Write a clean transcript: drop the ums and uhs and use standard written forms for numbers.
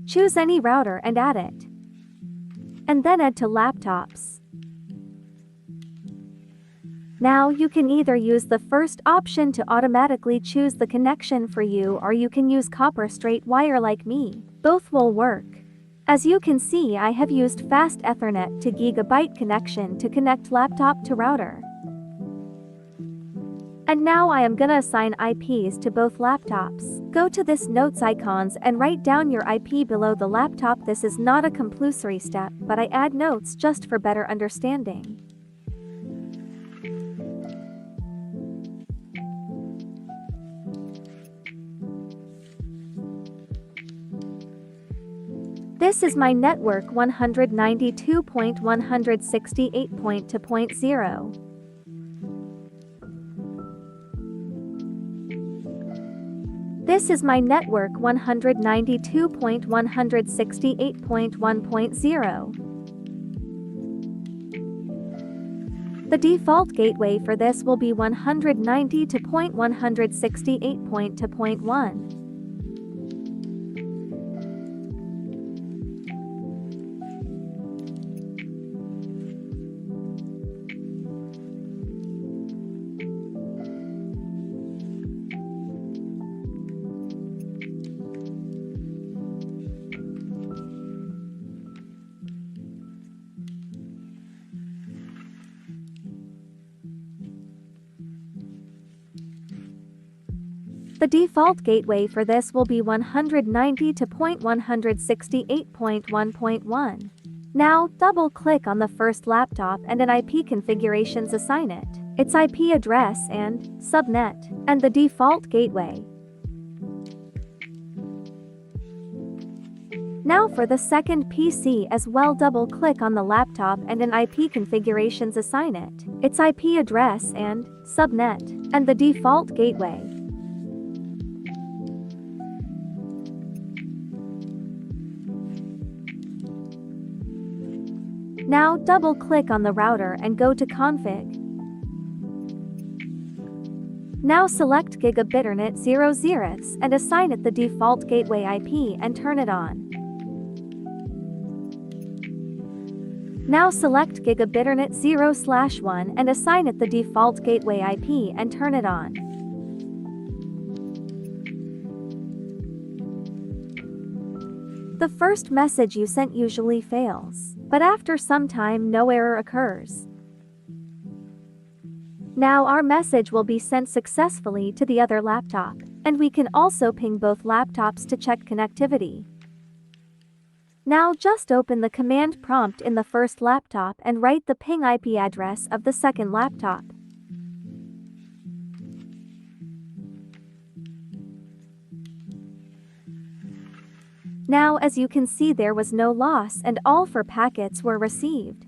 Choose any router and add it. And then add to laptops. Now you can either use the first option to automatically choose the connection for you, or you can use copper straight wire like me. Both will work. As you can see, I have used fast Ethernet to gigabit connection to connect laptop to router. And now I am gonna assign IPs to both laptops. Go to this notes icons and write down your IP below the laptop. This is not a compulsory step, but I add notes just for better understanding. This is my network 192.168.2.0. This is my network 192.168.1.0. The default gateway for this will be 192.168.2.1. The default gateway for this will be 190.168.1.1. Now, double-click on the first laptop and in IP configurations assign it its IP address and subnet, and the default gateway. Now for the second PC as well, double-click on the laptop and in IP configurations assign it its IP address and subnet, and the default gateway. Now double-click on the router and go to Config. Now select Gigabit Ethernet 00 and assign it the default gateway IP and turn it on. Now select Gigabit Ethernet 0/1 and assign it the default gateway IP and turn it on. The first message you sent usually fails, but after some time no error occurs. Now our message will be sent successfully to the other laptop, and we can also ping both laptops to check connectivity. Now just open the command prompt in the first laptop and write the ping IP address of the second laptop. Now as you can see, there was no loss and all 4 packets were received.